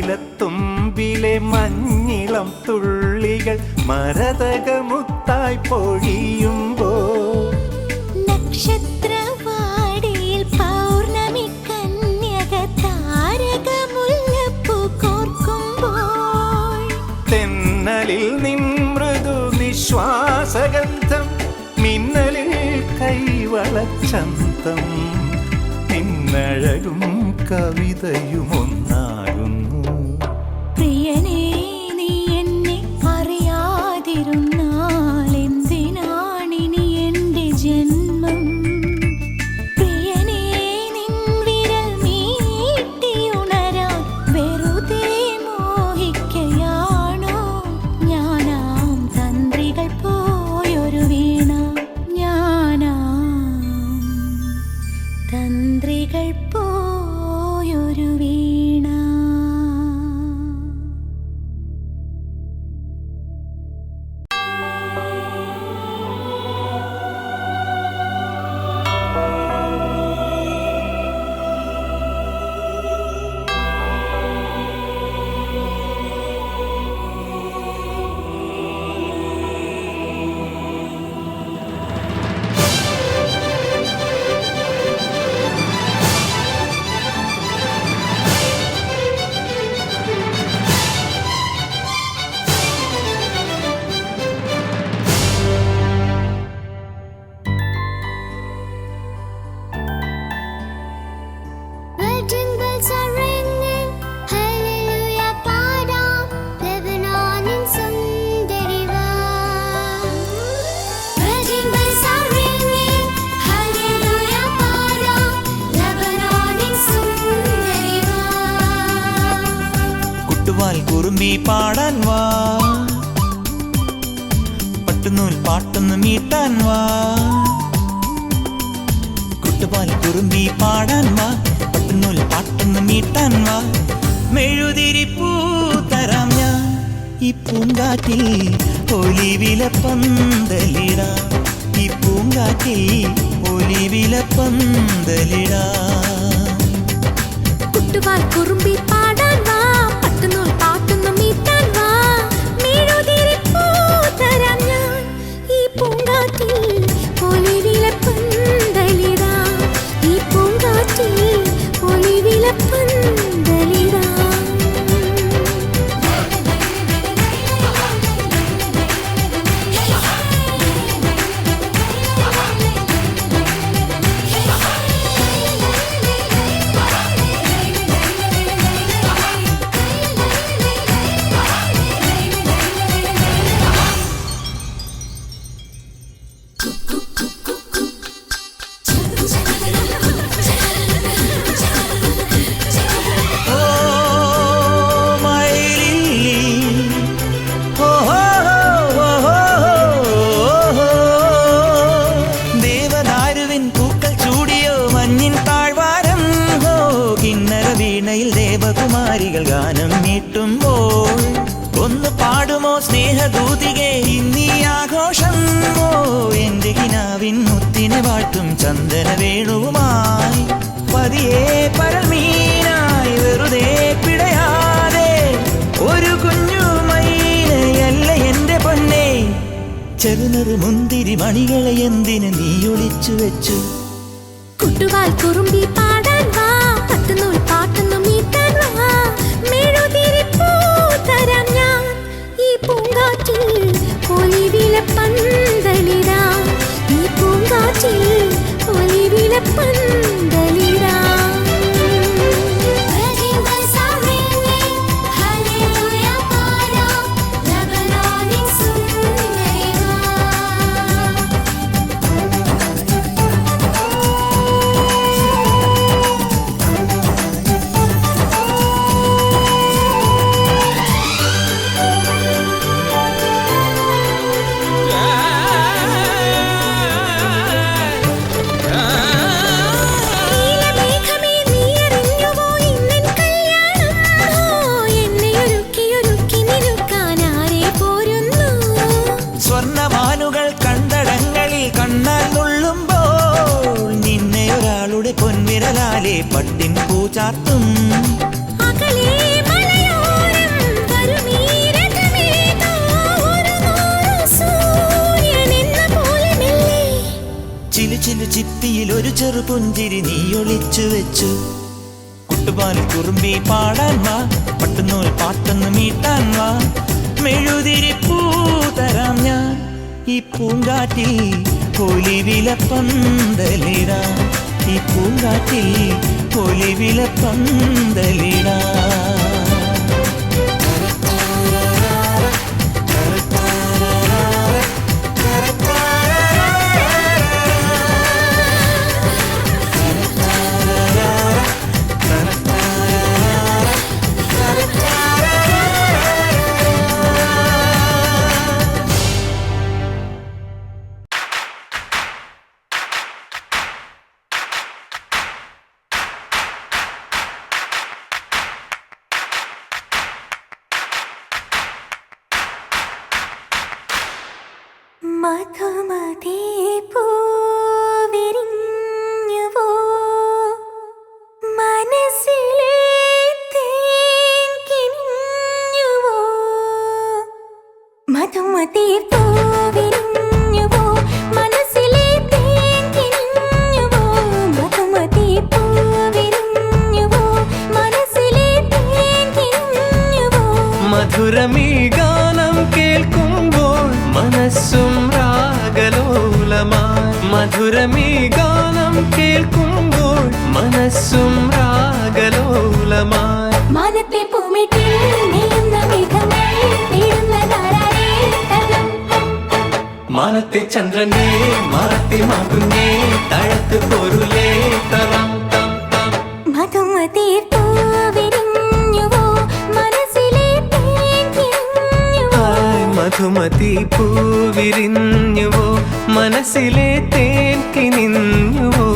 താളിലത്തുമ്പിലെ മഞ്ഞിളം തുള്ളികൾ മരതകമുത്തായി പൊഴിയുമ്പോൾ നക്ഷത്രവാടിയിൽ പൗർണമി കന്യക താരകമുല്ലപ്പൂ കോർക്കുമ്പോൾ തെന്നലിൽ നിൻ മൃദു നിശ്വാസഗന്ധം, മിന്നലിൽ കൈവളച്ചന്തം, നിന്നഴകും കവിതയും ഒന്നാകുന്നു. പ്രിയനേ, നീ എന്നെ അറിയാതിരുന്നാൽ എന്തിനാണിനി എൻ്റെ ജന്മം? പ്രിയനേ, നിൻ വിരൽ മീട്ടിയുണരാൻ വെറുതെ മോഹിക്കയാണോ? ഞാനാം തന്ത്രികൾ പോയൊരു വീണ, ഞാനാം തന്ത്രികൾ പോയൊരു വീണ. Wedding bells are ringing, hallelujah പാടാം ലെബനോനിൻ സുന്ദരിവാൻ. Wedding bells are ringing, hallelujah പാടാം ലെബനോനിൻ സുന്ദരിവാൻ. കുട്ടുവാൽ കുറുമ്പി പാടാൻ വാ, പട്ടുനൂൽ പാട്ടൊന്ന് മീട്ടാൻ വാ. കുട്ടുപാൽ കുറുമ്പി പാടാൻ വാ, പട്ടുനൂൽ പാട്ടൊന്ന് മീട്ടാൻ വാ. മെഴുതിരിപ്പൂ തരാം ഞാൻ ഈ പൂങ്കാറ്റിൽ, ഒലിവില പന്തലിടാം ഈ പൂങ്കാറ്റിൽ, ഒലിവില പന്തലിടാം. കുട്ടുവാൽ കുറുമ്പി പാടാൻ വാ, പട്ടുനൂൽ പാട്ടൊന്ന് മീട്ടാൻ വാ. മെഴുതിരിപ്പൂ തരാം ഞാൻ ഈ പൂങ്കാറ്റിൽ, ഒലിവില പന്തലിടാം ഈ പൂങ്കാറ്റിൽ, ഒലിവില പന്തലിടാം. ദേവകുമാരികൾ ഗാനം മീട്ടുമ്പോൾ ഒന്ന് പാടുമോ സ്നേഹദൂതികെ ഇന്നീ ആഘോഷം? ഓ എന്റെ കിനാവിൻ മുത്തിനെ വാഴ്ത്തും ചന്ദന വേണുവുമായി പതിയെ പരമീനായി വെറുതെ പിടയാതെ ഒരു ചെറുനറു മുന്തിരി മണികളെ എന്തിന് നീ ഒളിച്ചു വെച്ചു? കുട്ടുവാൽ കുറുമ്പി പാടാൻ വാ, പട്ടുനൂൽ പാട്ടൊന്നു മീട്ടാൻ വാ, മെഴുതിരിപ്പൂ തരാം ഞാൻ ഈ പൂങ്കാറ്റിൽ ഒലിവില പന്തലിടാം, ഈ പൂങ്കാറ്റിൽ ഒലിവില പന്തലിടാം. സ്വർണ്ണമാനുകൾ കണ്ടടങ്ങളിൽ കണ്ണാൽ നുള്ളുമ്പോൾ നിന്നെ ഒരാളുടെ പൊൻവിരലാലെ പട്ടിൻ പൂ ചാർത്തും. ചിലു ചിലു ചിപ്പിയിൽ ഒരു ചെറു പുഞ്ചിരി നീ ഒളിച്ചു വെച്ചു. കുട്ടുപാൽ കുറുമ്പി പാടാൻ വാ, പട്ടുനൂൽ പാട്ടൊന്നു മീട്ടാൻ വാ, മെഴുതിരിപ്പൂ തരാം ഞാൻ ഈ പൂങ്കാറ്റിൽ ഒലിവില പന്തലിടാം, ഈ പൂങ്കാറ്റിൽ ഒലിവില പന്തലിടാം. മധുമതി പൂവിരിഞ്ഞുവോ മനസ്സിലെ തേൻ കിനിഞ്ഞുവോ, മധുമതി പൂവിരിഞ്ഞുവോ മനസ്സിലെ തേൻ കിനിഞ്ഞുവോ, മധുമതി പൂവിരിഞ്ഞുവോ മനസ്സിലെ തേൻ കിനിഞ്ഞുവോ. മധുരമീ ഗാനം കേൾക്കുമ്പോൾ മനസ്സും രാഗലോലമായി, മധുരമീ ഗാനം കേൾക്കുമ്പോൾ മനസ്സും രാഗലോലമായി. മാനത്തെ പൂമിട്ടിൽ നീയുന്ന മേഘങ്ങൾ നീടുന്നതാരേ തരം, മാനത്തെ ചന്ദ്രനെ മാറത്തെ മാകുന്നേ തഴത്ത് പൊരുളേ തരം തം തം. മധുമതി പൂവിരിഞ്ഞുവോ മനസ്സിലെ തേൻ കിനിഞ്ഞുവോ, മധുമതി പൂവിരിഞ്ഞുവോ മനസ്സിലെ തേൻ കിനിഞ്ഞുവോ.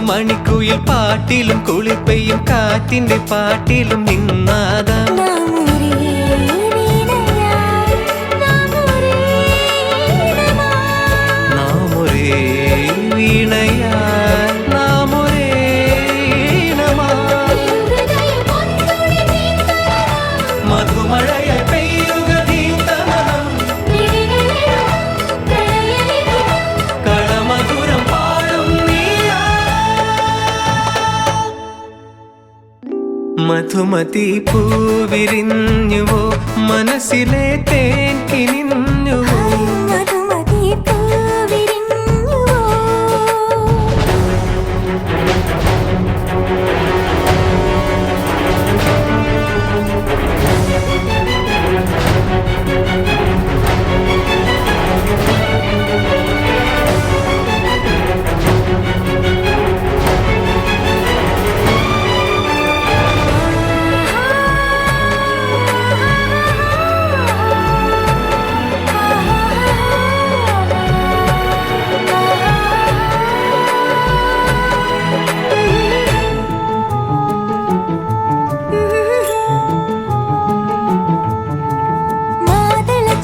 മണിക്കുയിൽ പാട്ടിലും കുളിപ്പയും കാറ്റിന്റെ പാട്ടിലും നിന്നാദം. നാമൊരേ വീണയാൽ നാമൊരേ ഈണമായി മധുമഴയായി പെയ്യുക നീന്തണം കളമധുരം പാടും നീയാ. മധുമതി പൂവിരിഞ്ഞുവോ മനസ്സിലെ തേൻ കിനിഞ്ഞുവോ. മധുമതി പൂവിരിഞ്ഞുവോ.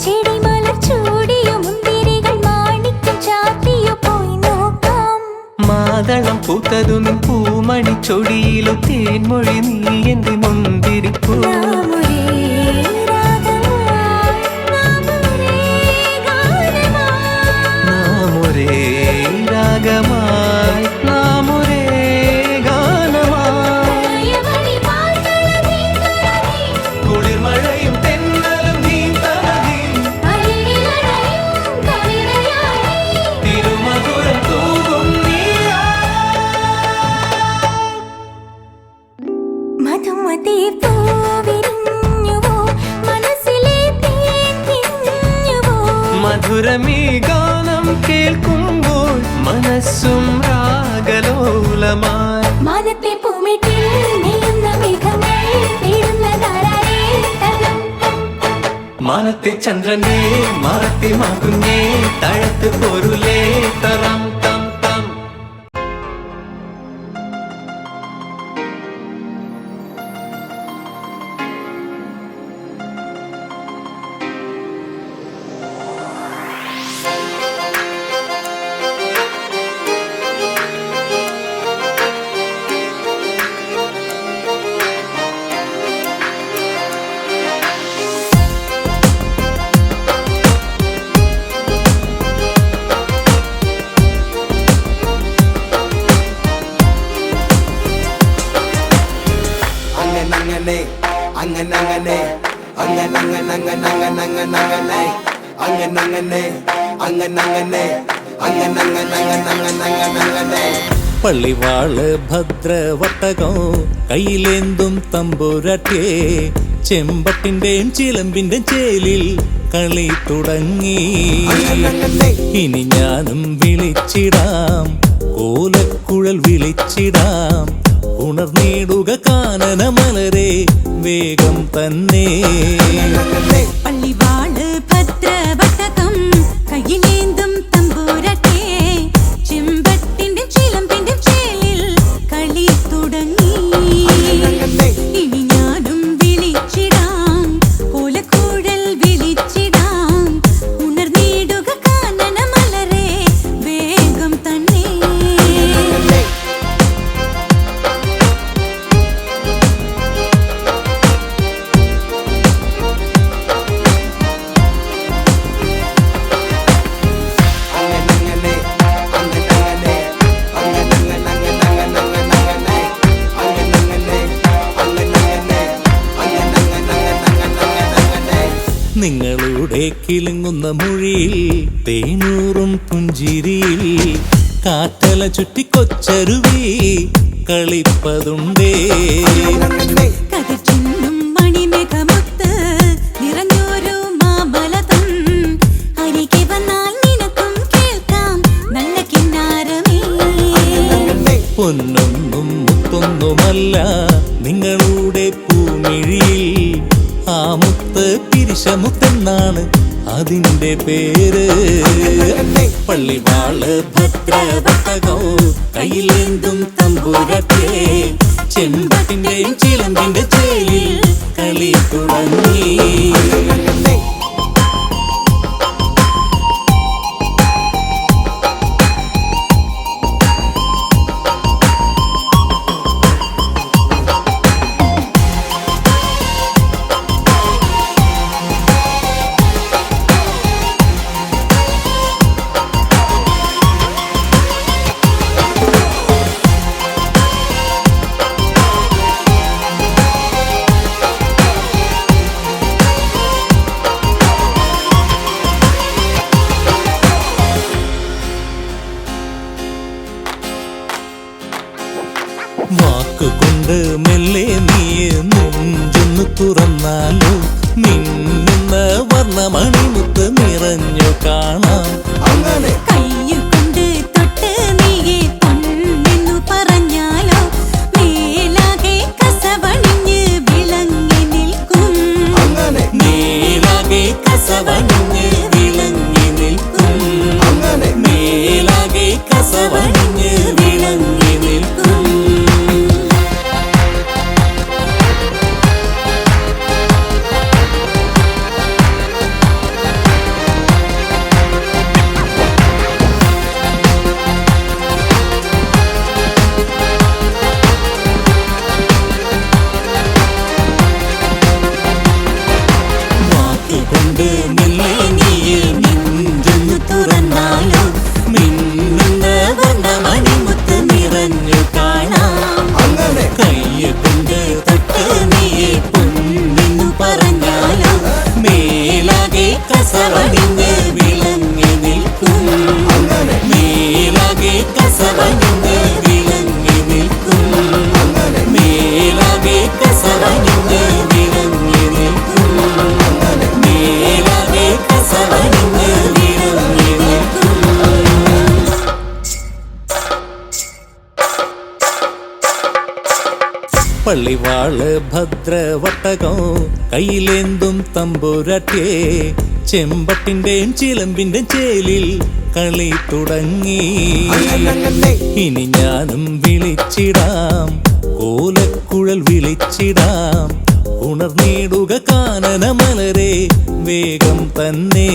ചെടിമലർ ചൂടിയോ മുന്തിരികൾ മാണിക്യം ചാർത്തിയോ പോയി നോക്കാം. മാതളം പൂത്തതു നിൻ പൂമണി ചൊടിയിലു തേൻമൊഴി നീ എന്റെ മുന്തിരിപ്പൂ. നാം ഒരേ രാഗമായി, നാം ഒരേ ഗാനമായി. നാം ഒരേ രാഗമായി, നാം ഒരേ ഗാനമായി. പ്രണയമണി പാർത്തളനീ കുളിർമഴയും തെന്നലും നീ തനതി അരികിലണയും കവിതയായി. തിരുമധുരം തൂകും നീയാ. മധുമതി പൂവിരിഞ്ഞുവോ മനസ്സിലെ തേൻ കിഞ്ഞുവോ. മധുരമീ ഗാനം കേൾക്കുമ്പോൾ മനസ്സും രാഗലോലമായി. മാനത്തെ പൂമിട്ടിൽ നെയ്യുന്ന മേഘങ്ങൾ തേടുന്നതാരേ തരം. മാനത്തെ ചന്ദ്രനെ മറത്തി മാകുന്നേ തഴത്ത് പൊരുലേ തറം തം തം. അങ്ങനെ അങ്ങനെ അങ്ങനെ അങ്ങനെ അങ്ങനെ അങ്ങനെ അങ്ങനെ അങ്ങനെ അങ്ങനെ അങ്ങനെ അങ്ങനെ അങ്ങനെ അങ്ങനെ അങ്ങനെ അങ്ങനെ. പള്ളിവാള് ഭദ്രവട്ടകം കയ്യിലേന്തും തമ്പുരാട്ടിയെ ചെമ്പട്ടിന്റെയും ചിലമ്പിന്റെ ചേലിൽ കളി തുടങ്ങി. ഇനി ഞാനും വിളിച്ചിടാം, ഓലക്കുഴൽ വിളിച്ചിടാം, ഉണർന്നിടുക കാനന മലരെ വേഗം തന്നെ. പള്ളിവാള് ഭദ്രവട്ടകം കയ്യിലേന്തും തമ്പുരാട്ടി ചെമ്പട്ടിന്റെ ചിലമ്പിന്റെ ചേലിൽ കളി തുടങ്ങി. ഇനി ഞാനും വിളിച്ചിടാം, ഓലക്കുഴൽ വിളിച്ചിടാം, ഉണർന്നിടുക കാനന മലരെ വേഗം തന്നെ. നിങ്ങളുടെ കിലുങ്ങുന്ന മൊഴിയിൽ തേനൂറും പുഞ്ചിരിയിൽ കാറ്റല ചുറ്റി കൊച്ചരുവി കളിപ്പതുണ്ടേ. കതിർചിന്നും മണിമേഘമൊത്ത് നിറഞ്ഞൊരു മാമലതം അരികെ വന്നാൽ നിനക്കും കേൾക്കാം നല്ല കിന്നാരമേ. പൊന്നൊന്നും മുത്തൊന്നുമല്ല നിങ്ങളുടെ പൂമിഴിയിൽ, ആ മുത്ത് പിരിശമുത്തെന്നാണ് അതിന്റെ പേര്. പള്ളിവാള് ഭദ്രവട്ടകോ കയ്യിലേന്തും തമ്പുരാട്ടിയെ ചെമ്പട്ടിന്റെയും ചിലമ്പിന്റെ ചേലിൽ കളി തുടങ്ങി. വാക്കുകൊണ്ട് മെല്ലെ നീയെ നെഞ്ചൊന്ന് തുറന്നാലോ മിന്നുന്ന വർണ്ണമണിമുത്ത് നിറഞ്ഞു കാണാം. കയ്യുകൊണ്ട് തൊട്ട് നീയെ പൊന്നെന്നു പറഞ്ഞാലോ മേലാകെ കസവണിഞ്ഞ് വിളങ്ങി നിൽക്കും. മേലാകെ കസവണിഞ്ഞ് വിളങ്ങി നിൽക്കും. മേലാകെ കസവണിഞ്ഞ് വിളങ്ങി നിൽക്കും. കൊണ്ട് മെല്ലെ നീയെ നെഞ്ചൊന്നു തുറന്നാലോ മിന്നുന്ന വർണ്ണമണിമുത്ത് നിറഞ്ഞു കാണാം അങ്ങനെ കയ്യ കൊണ്ട് തൊട്ട് നീയെ പൊന്നെന്നു പറഞ്ഞാലോ മേലാകെ കസവണിഞ്ഞ് വിളങ്ങി നിൽക്കും അങ്ങനെ മേലാകെ കസവണിഞ്ഞ് വിളങ്ങി നിൽക്കും അങ്ങനെ മേലാകെ കസവണിഞ്ഞ് വിളങ്ങി നിൽക്കും മേലാകെ കസവണിഞ്ഞ് വിളങ്ങി നിൽക്കും പള്ളിവാള് ഭദ്രവട്ടകം കയ്യിലേന്തും തമ്പുരാട്ടിയെ ചെമ്പട്ടിന്റെയും ചിലമ്പിന്റെ ചേലിൽ കളി തുടങ്ങി അങ്ങനെ ഇനി ഞാനും വിളിച്ചിടാം കോലക്കുഴൽ വിളിച്ചിടാം ഉണർന്നിടുക കാനന മലരെ വേഗം തന്നെ